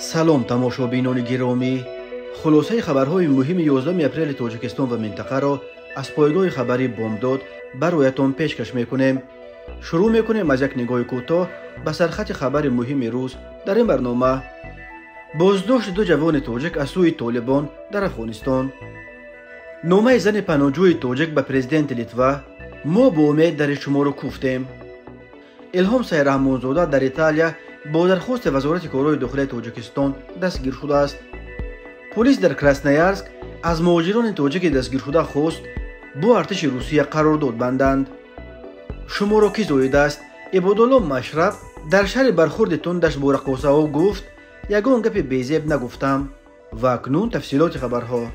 سلام تماشابینان گرامی، خلاصه خبرهای مهم 11 اپریل تاجیکستان و منطقه را از پایگاه خبری بامداد برایتان پیشکش میکنیم. شروع میکنیم از یک نگاه کوتاه به سرخط خبر مهم روز. در این برنامه بازداشت دو جوان تاجیک از سوی طالبان در افغانستان، نامه زن پناهجوی تاجیک به پرزیدنت لیتوا، ما با امید در شما را کوفتیم. الهام سیرحمانزاده در ایتالیا با درخواست وزارت کارهای داخلی تاجیکستان دستگیر شده است. پلیس در کراسنویارسک از مهاجران تاجیک دستگیر شده خواست با ارتش روسیه قرارداد بندند. شما را کی زاییده است؟ عبادالله مشرف در شهر برخورد تندش با رقاصه‌ها گفت یگان گپ بیزیب نگفتم. و اکنون تفصیلات خبرها.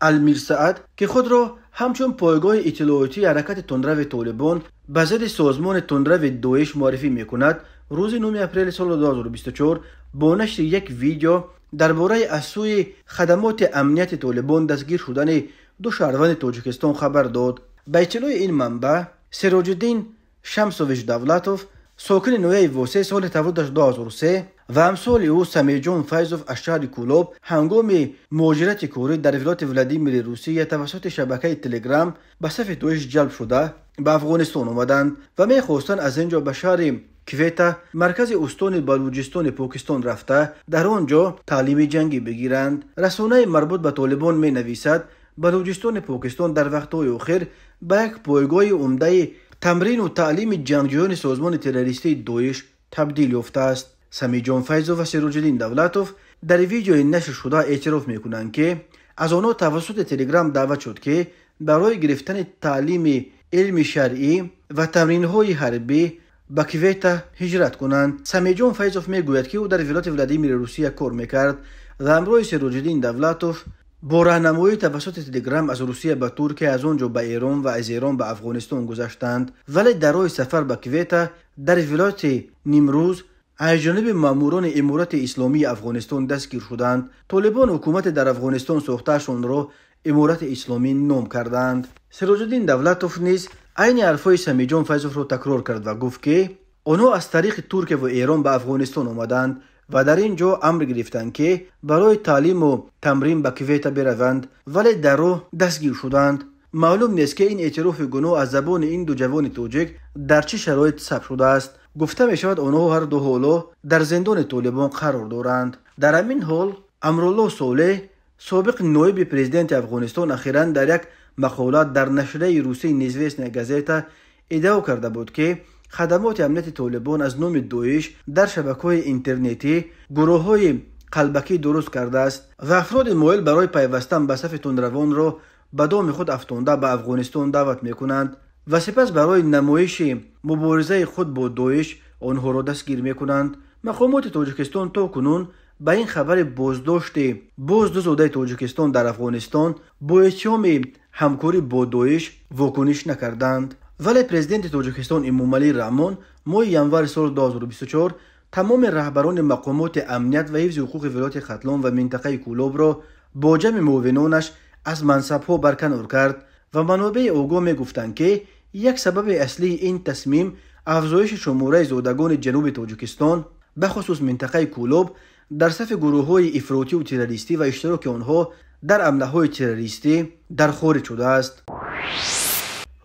المیر سعد که خود را همچون پایگاه اطلاعاتی حرکت تندرو طالبان به ضد سازمان تندرو داعش معرفی میکند، روز 9 اپریل سال 2024 با نشر یک ویدیو درباره از سوی خدمات امنیت طالبان دستگیر شدن دو شهروند تاجیکستان خبر داد. به اطلاع این منبع، سراج الدین شمسوویچ دولتوف ساکن نویه واسه سال تولدش 2003 و همسال او سمیجان فیضوف از شهر کولوب هنگام مهاجرت کاری در ولایت ولادیمیر روسیه توسط شبکه تلگرام به صف داعش جلب شده به افغانستان آمدند و میخواستند از اینجا به شهر کویتا مرکز استان بلوچستان پاکستان رفته در آنجا تعلیم جنگی بگیرند. رسانه مربوط به طالبان می نویسد بلوچستان پاکستان در وقت‌های اخیر به یک پایگاه عمده تمرین و تعلیم جنگجویان سازمان تروریستی داعش تبدیل یافته است. سمیجان فیضوف و سراج الدین دولتوف در ویدیو نشر شده اعتراف میکنند که از آنها توسط تلگرام دعوت شد که برای گرفتن تعلیم علم شرعی و تمرین‌های حربی به کویتا هجرت کنند. سمیجان فیضوف میگوید که او در ولایت ولادیمیر روسیه کار میکرد و همراه سراج الدین دولتوف با راهنمایی توسط تلگرام از روسیه به ترکیه، از آنجا به ایران و از ایران به افغانستان گذشتند، ولی در راه سفر به کویتا در ولایت نیمروز از جانب ماموران امارت اسلامی افغانستان دستگیر شدند. طالبان حکومت در افغانستان ساخته‌شان را امارت اسلامی نام کردند. سراج الدین دولتوف نیز عین حرفای سمیجان فیضوف را تکرار کرد و گفت که آنها از طریق ترکیه و ایران به افغانستان آمدند و در اینجا امر گرفتند که برای تعلیم و تمرین به کویتا بروند، ولی در راه دستگیر شدند. معلوم نیست که این اعتراف گناه از زبان این دو جوان تاجیک در چه شرایط ثبت شده است. گفته می شود آنها هر دو حالا در زندان طالبان قرار دارند. در همین حال امرالله صالح سابق نایب پرزیدنت افغانستان اخیراً در یک مقالات در نشریه روسی نیزویسنیا گازیتا ادعا کرده بود که خدمات امنیت طالبان از نام داعش در شبکه‌های اینترنتی گروه‌های قلبکی درست کرده است و افراد مایل برای پیوستن به صف تندروان را به دام خود افکنده به افغانستان دعوت می‌کنند و سپس برای نمایش مبارزه خود با داعش آنها را دستگیر می‌کنند. مقامات تاجیکستان تا کنون به این خبر بازداشت دو زاده تاجیکستان در افغانستان با اتهام همکاری با داعش واکنش نکردند، ولی پرزیدنت تاجیکستان امامعلی رحمان ماه ینور سال 2024 تمام رهبران مقامات امنیت و حفظ حقوق ولایت ختلان و منطقه کولوب را با جمع معاونانش از منصب‌ها برکنار کرد و منابع آگاه می‌گفتند که یک سبب اصلی این تصمیم افزایش شماره زادگان جنوب تاجیکستان به خصوص منطقه کولوب در صف گروه‌های افراطی و تروریستی و اشتراک آنها در حمله‌های تروریستی در خارج شده است.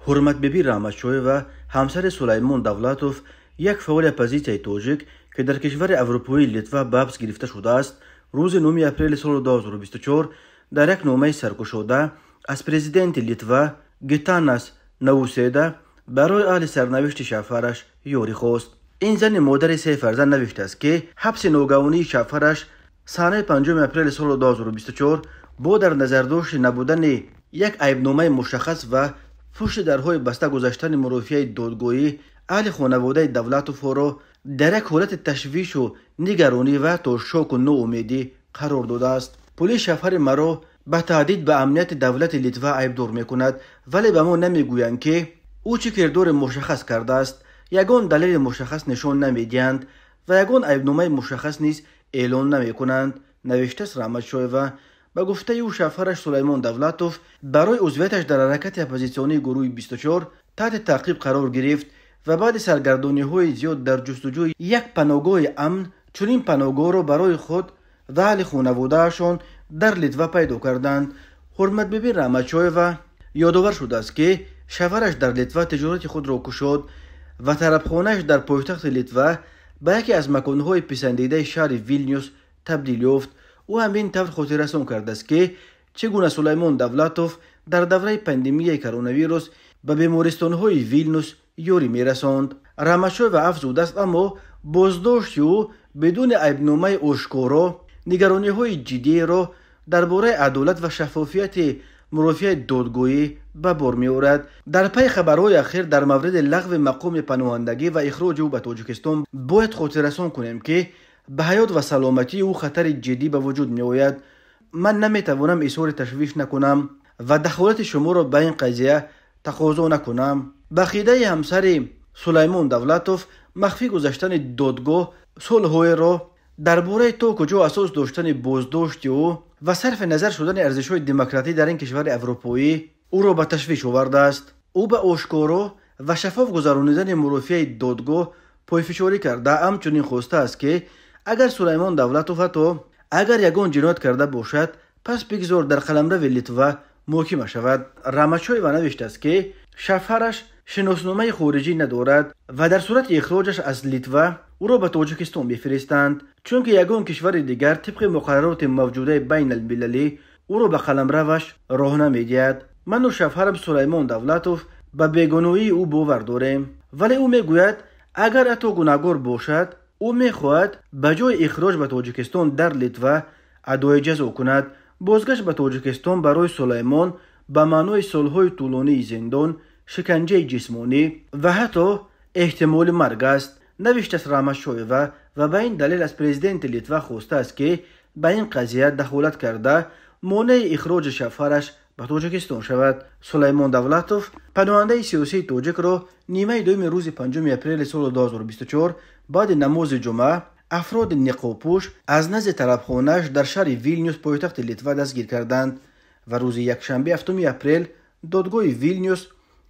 حرمت بیبی رحمتشاه و همسر سلیمان دولتوف، یک فعال اپوزیسیون تاجیک که در کشور اروپایی لیتوا به حبس گرفته شده است، روز 9 اپریل سال 2024 در یک نامه سرگشاده از پرزیدنت لیتوا گیتاناس ناوسیدا برای اهل سرنوشت شوهرش یاری خواست. این زن مادر سه فرزند نوشته است که حبس ناگهانی شوهرش سانحه 5 اپریل سال 2024 با در نظر داشت نبودن یک عیبنامه مشخص و پشت درهای بسته گذاشتن مرافعه دادگاهی اهل خانواده دولتوف را در یک حالت تشویش و نگرانی و تا شوک و ناامیدی قرار داده است. پلیس شوهر مرا به تهدید به امنیت دولت لیتوا عیبدار میکند، ولی به ما نمیگویند که او چه کردار مشخص کرده است. یگان دلیل مشخص نشان نمیدهند و یگان عیبنامه مشخص نیز اعلان نمیکنند، نوشته است رحمتشاه. و به گفته او شوهرش سلیمان دولتوف برای عضویتش در حرکت اپوزیسیونی گروه 24 تحت تعقیب قرار گرفت و بعد سرگردانی‌های زیاد در جستجوی یک پناهگاه امن چنین پناهگاه را برای خود و اهل خانواده‌شان در لیتوا پیدا کردند. حرمت بیبی راماچویوا یادآور شده است که شوهرش در لیتوا تجارت خود را گشود و طربخانه‌اش در پایتخت لیتوا به یکی از مکان‌های پسندیده شهر ویلنیوس تبدیل یافت. او همین طور خاطررسانی کرده است که چگونه سلیمان دولتوف در دوره پاندمی کرونا ویروس به بیمارستان‌های ویلنیوس یاری می‌رساند. راماچویوا افزوده است اما بازداشت او بدون عیب‌نامه آشکارا نگرانی‌های جدی را درباره عدالت و شفافیت مرافع دادگاهی به بار می‌آورد. در پی خبرهای اخیر در مورد لغو مقام پناهندگی و اخراج او به تاجیکستان باید خاطررسانی کنیم که به حیات و سلامتی او خطر جدی به وجود می‌آید. من نمی‌توانم اظهار تشویش نکنم و دخالت شما را به این قضیه تقاضا نکنم. به عقیده همسر سلیمان دولتوف مخفی گذاشتن دادگاه صلح‌های را درباره تا کجا اساس داشتن بازداشت او و صرف نظر شدن ارزش‌های دموکراتی در این کشور اروپایی او را به تشویش آورده است. او به آشکارا و شفاف گذرانیدن مرافع دادگاه پایفشاری کرده، همچنین خواسته است که اگر سلیمان دولتوف حتی اگر یگان جنایت کرده باشد پس بگذار در قلمرو لیتوا محاکمه شود. راماچویوا نوشته است که شوهرش شناسنامه خارجی ندارد و در صورت اخراجش از لیتوا او را به تاجیکستان بفرستند، چون که یگان کشور دیگر طبق مقررات موجوده بین المللی او را به قلمروش راه نمیدهد. من و شوهرم سلیمان دولتوف به بیگانگی او باور داریم، ولی او میگوید اگر حتی گناهکار باشد او میخواهد به جای اخراج به تاجیکستان در لیتوا ادای جزا کند. بازگشت به تاجیکستان برای سلیمان به معنای سالهای طولانی زندان، شکنجه جسمانی و حتی احتمال مرگ است، نوشته است راماچویوا و به این دلیل از پرزیدنت لیتوا خواسته است که به این قضیه دخالت کرده مانع اخراج شوهرش به تاجیکستان شود. سلیمان دولتوف پناهنده سیاسی تاجیک را نیمه دوم روز 5 اپریل سال 2024 بعد نماز جمعه افراد نقاب‌پوش از نزد طربخانه‌اش در شهر ویلنیوس پایتخت لیتوا دستگیر کردند و روز یکشنبه 7 اپریل دادگاه ویلنیوس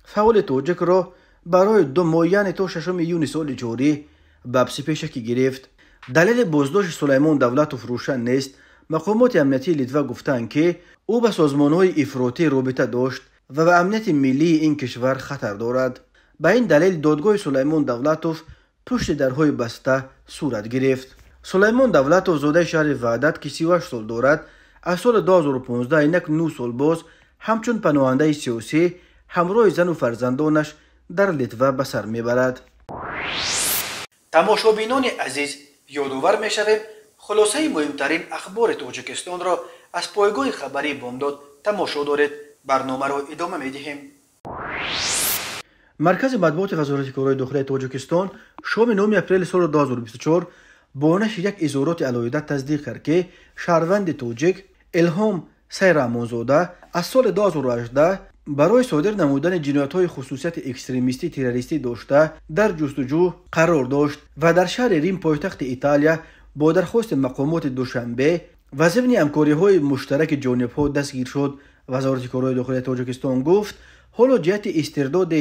فعال تاجیک را برای 2 ماه یعنی تا 6 یونیو سال جاری به حبس پیشکی گرفت. دلیل بازداشت سلیمان دولتوف روشن نیست. مقامات امنیتی لیتوا گفتند که او به سازمان‌های افراطی رابطه داشت و به امنیت ملی این کشور خطر دارد. به این دلیل دادگاه سلیمان دولتوف پشت درهای بسته صورت گرفت. سلیمان دولتوف زاده شهر وحدت که 38 سال دارد از سال 2015 اینک 9 سال باز همچون پناهنده سیاسی همراه زن و فرزندانش در لیتوا به سر میبرد. تماشابینان عزیز، یادآور میشویم خلاصه مهمترین اخبار تاجیکستان را از پایگاه خبری بامداد تماشا دارید. برنامه را ادامه میدهیم. مرکز مطبوعات وزارت کارهای داخلی تاجیکستان شام 9 اپریل سال 2024 با نشر یک اظهارات علایده تصدیق کرد که شهروند تاجیک الهام سیرامونزاده از سال 2018 برای صادر نمودن جنایت‌های خصوصیت اکستریمیستی تروریستی داشته در جستجو قرار داشت و در شهر ریم پایتخت ایتالیا با درخواست مقامات دوشنبه و ضمن همکاری‌های مشترک جانب‌ها دستگیر شد. وزارت کارهای داخلی تاجیکستان گفت حالا جهت استرداد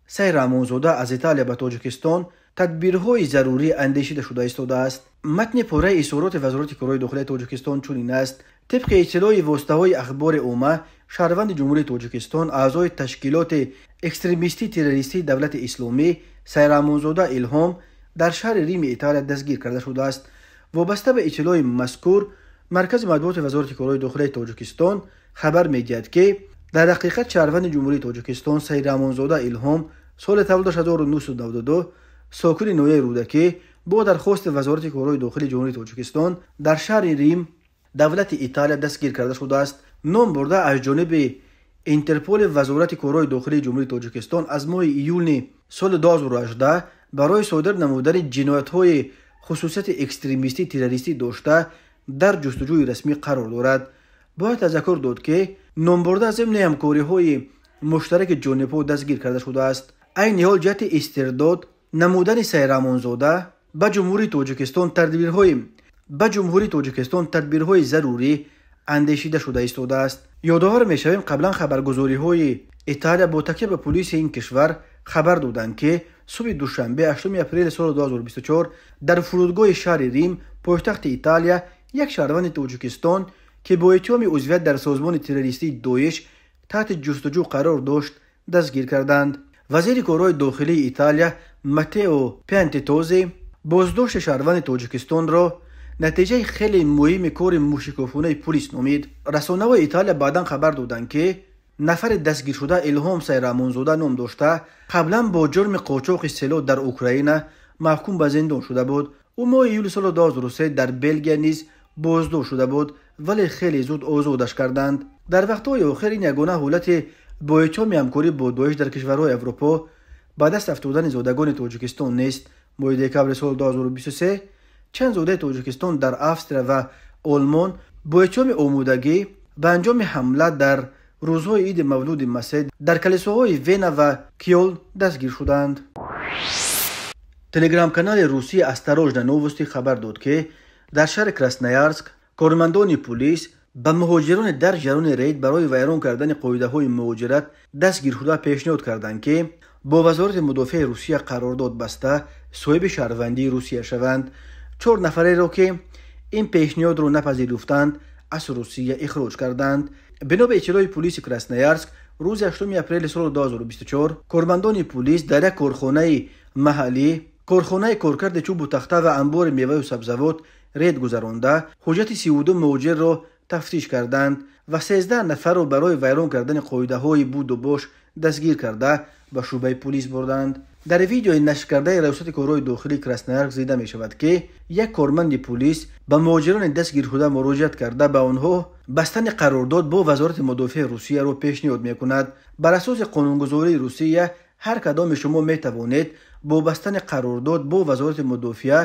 سیرامونزاده از ایتالیا به تاجیکستان تدبیرهای ضروری اندیشیده شده ایستاده است. متن پاره اظهارات وزارت کارهای داخلی تاجیکستان چنین است: طبق اطلاع واسطه‌های اخبار عامه، شهروند جمهوری تاجیکستان اعضای تشکیلات اکستریمیستی تروریستی دولت اسلامی سیرامونزاده الهام در شهر ریم ایتالیا دستگیر کرده شده است. وابسته به اطلاع مذکور، مرکز مطبوعات وزارت کارهای داخلی تاجیکستان خبر می‌دهد که در حقیقت شهروند جمهوری تاجیکستان سیرامونزاده الهام سال تولدش 1992 ساکن نویه رودکی با درخواست وزارت کارهای داخلی جمهوری تاجیکستان در شهر ریم دولت ایتالیا دستگیر کرده شده است. نام برده از جانب اینترپول وزارت کارهای داخلی جمهوری تاجیکستان از ماه ایول سال 2018 برای صادر نمودن جنایت‌های خصوصیت اکستریمیستی تروریستی داشته در جستجوی رسمی قرار دارد. باید تذکر داد که نام برده ضمن همکاری‌های مشترک جانب‌ها دستگیر کرده شده است. این حال جهت استرداد نمودن سیرامونزاده به جمهوری تاجیکستان تدبیرهای ضروری اندیشیده شده ایستاده است. یادآور می‌شویم قبلا خبرگزاری‌های ایتالیا با تکیه به پلیس این کشور خبر دادند که صبح دوشنبه 8 اپریل سال 2024 در فرودگاه شهر ریم پایتخت ایتالیا یک شهروند تاجیکستان که با اتهام عضویت در سازمان تروریستی داعش تحت جستجو قرار داشت دستگیر کردند. وزیر کارهای داخلی ایتالیا ماتئو پیانتتوزی بازداشت شهروند تاجیکستان را نتیجه خیلی مهم کار موشکافانه پلیس نامید. رسانه‌های ایتالیا بعداً خبر دادند که نفر دستگیر شده الهام سیرامونزاده نام داشته قبلا با جرم قاچاق سلاح در اوکراین محکوم به زندان شده بود. او ماه ایول سال 2003 در بلژیک نیز بازداشت شده بود ولی خیلی زود آزادش کردند. در وقت‌های آخر این یگانه حالت با اتهام همکاری با داعش در کشورهای اروپا بعد از افتادن زادگان تاجیکستان نیست. ماه دکبر سال 2023 چند زاده تاجیکستان در استریا و آلمان با اتهام آمادگی به انجام حمله در روزهای عید مولود مسیح در کلیساهای وینا و کیل دستگیر شدند. تلگرام کانال روسی استراژنا نووستی خبر داد که در شهر کراسنویارسک کارمندان پلیس به مهاجران در جریان رید برای ویران کردن قاعده‌های مهاجرت دستگیر شده پیشنهاد کردند که با وزارت مدافع روسیه قرارداد بسته صاحب شهروندی روسیه شوند. 4 نفره را که این پیشنهاد را نپذیرفتند از روسیه اخراج کردند. بنا به اطلاع پلیس کراسنویارسک روز 8 اپریل سال 2024 کارمندان پلیس در یک کارخانه محلی کارخانه کارکرد چوب و تخته و انبار میوه و سبزیجات رید گذرانده حجت 32 مهاجر را تفتیش کردند و 13 نفر را برای ویران کردن قاعده‌های بود و باش دستگیر کرده به شعبه پلیس بردند. در ویدیو نشر کرده ریاست کارهای داخلی کراسنویارسک دیده می شود که یک کارمند پلیس به مهاجران دستگیر شده مراجعت کرده به آنها بستن قرارداد با وزارت مدافع روسیه را پیشنهاد می کند. بر اساس قانونگذاری روسیه هر کدام شما می توانید با بستن قرارداد با وزارت مدافع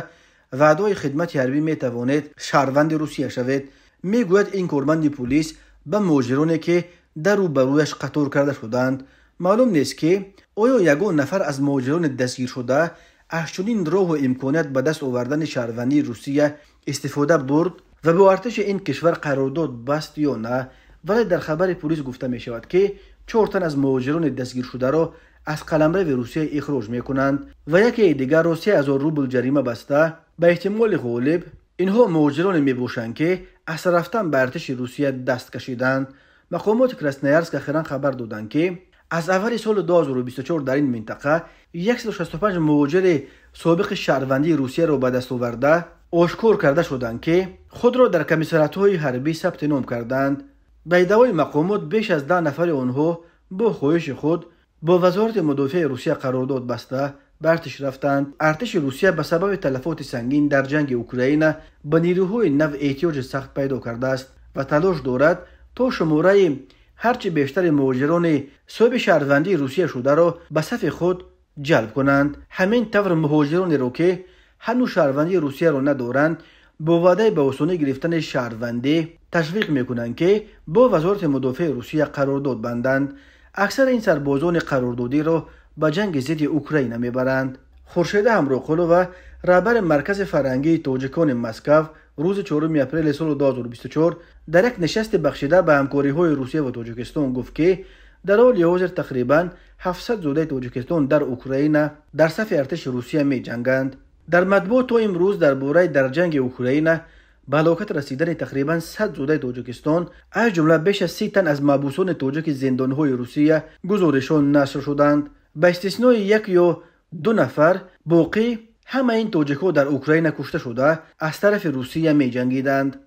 و ادای خدمت حربی می توانید شهروند روسیه شوید. می گوید این کارمند پلیس به مهاجرانی که در و برویش قطار کرده شدند. معلوم نیست که آیا یگان نفر از مهاجران دستگیر شده از چنین راه و امکانیت به دست آوردن شهروندی روسیه استفاده برد و با ارتش این کشور قرارداد بست یا نه. ولی در خبر پلیس گفته می شود که 4 تن از مهاجران دستگیر شده را از قلمرو روسیه اخراج می کنند و یکی دیگر را 30,000 روبل جریمه بسته. به احتمال غالب اینها مهاجران می باشند که از رفتن به ارتش روسیه دست کشیدند. مقامات کراسنویارسک اخیراً خبر دادند که از اول سال 2024 در این منطقه 165 مهاجر سابق شهروندی روسیه را به دست آورده آشکار کرده شدند که خود را در کمیساریات‌های حربی ثبت نام کردند. به ادعای مقامات بیش از 10 نفر آنها با خواهش خود با وزارت مدافع روسیه قرارداد بسته به ارتش رفتند. ارتش روسیه به سبب تلفات سنگین در جنگ اوکراین به نیروهای نو احتیاج سخت پیدا کرده است و تلاش دارد تا شماره هرچی بیشتر مهاجران صاحب شهروندی روسیه شده را به صف خود جلب کنند. همین طور مهاجرانی را که هنوز شهروندی روسیه را ندارند با وعده به آسانی گرفتن شهروندی تشویق میکنند که با وزارت مدافع روسیه قرارداد بندند. اکثر این سربازان قراردادی را به جنگ ضد اوکراین میبرند. خورشید همراقلو و رهبر مرکز فرهنگی تاجیکان مسکو روز 4 اپریل سال 2024 در یک نشست بخشیده به همکاری‌های روسیه و تاجیکستان گفت که در حال حاضر تقریباً 700 زاده تاجیکستان در اوکراین در صف ارتش روسیه می جنگند. در مطبوعات تا امروز درباره در جنگ اوکراین به هلاکت رسیدن تقریباً 100 زاده تاجیکستان از جمله بیش از 30 تن از محبوسان تاجیک زندان‌های روسیه گزارش‌ها نشر شدند. به استثنای 1 یا 2 نفر باقی همه این تاجیک‌ها در اوکراین کشته شده از طرف روسیه می جنگیدند.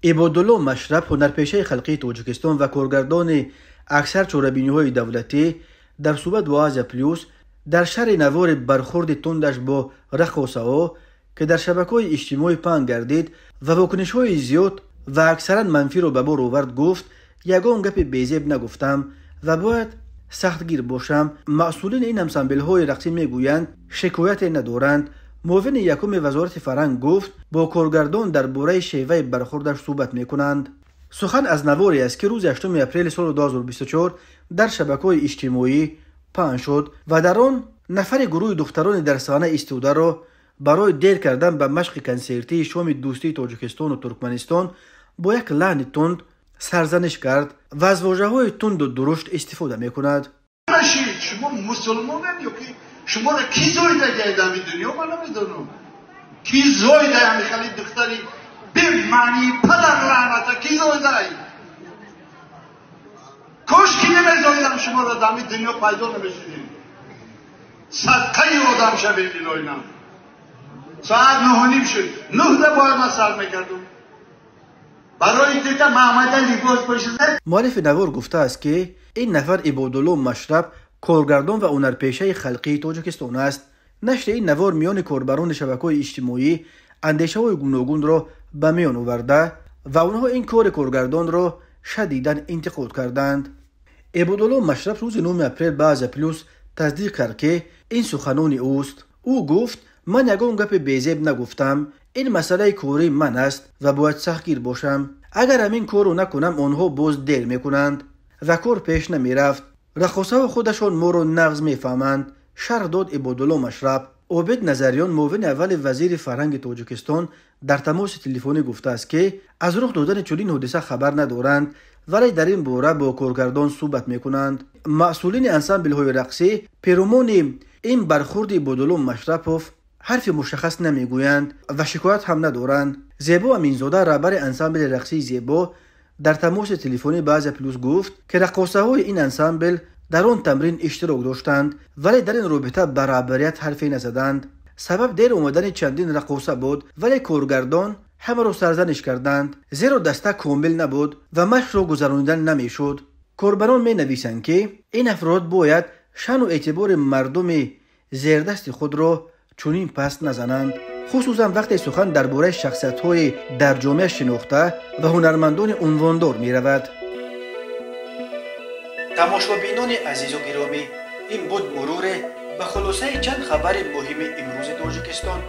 عبادالله مشرف هنرپیشه خلقی تاجیکستان و کارگردان اکثر چاره‌بینی‌های دولتی در صحبت با آزیا پلیوس در شرح نوار برخورد تندش با رقاصه‌ها که در شبکه‌های اجتماعی پهن گردید و واکنش‌های زیاد و اکثرا منفی را به بار آورد گفت یگان گپ بی‌زیب نگفتم و باید سختگیر باشم. مسئولین این انسامبل‌های رقصی میگویند شکایت ندارند. معاون یکم وزارت فرهنگ گفت با کارگردان درباره شیوه برخوردش صحبت میکنند. سخن از نواری است که روز 8 اپریل سال 2024 در شبکه‌های اجتماعی پهن شد و در آن نفر گروه دختران در صحنه ایستاده را برای دیر کردن به مشق کنسرتی شام دوستی تاجیکستان و ترکمنستان با یک لحن تند سرزنش کرد و از واژه‌های تند و درشت استفاده میکند. مسلمانن یا که شما را کی زایده گه دمی دنیا من نمیدونم کی زایده همی خلی دختری به معنی پدر لعنته کی زایده ای کاش کی نمیزایدم شما را دمی دنیا پیدا نمیشدیم صدقه آدم شبه میلاینم ساعت 9:30 شد 9 باید من سر میکردم برای دیتا محمد علی باز پشت. مؤلف نوار گفته است که این نفر عبادالله مشرب کارگردان و هنرپیشه خلقی تاجیکستان است. نشر این نوار میان کاربران شبکه‌های اجتماعی اندیشه‌های گوناگون را به میان آورده و آنها این کار کارگردان را شدیداً انتقاد کردند. عبادالله مشرب روز 9 اپریل به از پلوس تصدیق کرد که این سخنان اوست. او گفت من یگان گپ بیزیب نگفتم، این مسئله کاری من است و باید سختگیر باشم. اگر همین کار رو نکنم آنها باز دیر میکنند و کار پیش نمیرفت. رقاصه خودشان ما رو نغز میفهمند. شرح داد عبادالله مشرب. عابد نظریان معاون اول وزیر فرهنگ تاجیکستان در تماس تلفنی گفته است که از رخ دادن چنین حادثه خبر ندارند ولی در این باره با کارگردان صحبت میکنند. مسئولین انسامبل های رقصی پیرومان این برخورد عبادالله مشربوف حرف مشخص نمیگویند و شکایت هم ندارند. زیبا امینزاده رهبر انسامبل رقصی زیبا در تماس تلفنی به از پلوس گفت که رقاصه های این انسامبل در آن تمرین اشتراک داشتند ولی در این رابطه برابریت حرفی نزدند. سبب دیر اومدن چندین رقاصه بود ولی کارگردان همه را سرزنش کردند زیرا دسته کامل نبود و مشق را گذرانیدن نمیشد. کاربران می نویسند که این افراد باید شأن و اعتبار مردم زیردست خود را چنین پس نزنند، خصوصا وقتی سخن درباره شخصیت‌های در جامعه شناخته و هنرمندان عنواندار می رود. تماشابینان عزیز و گرامی، این بود مرور به خلاصه چند خبر مهم امروز تاجیکستان.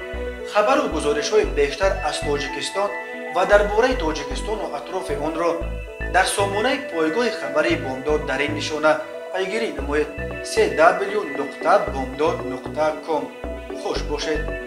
خبر و گزارش‌های بیشتر از تاجیکستان و درباره تاجیکستان و اطراف آن را در سامانه پایگاه خبری بامداد در این نشانه پیگیری نمایید: www.bomdad.com. خوش باشید.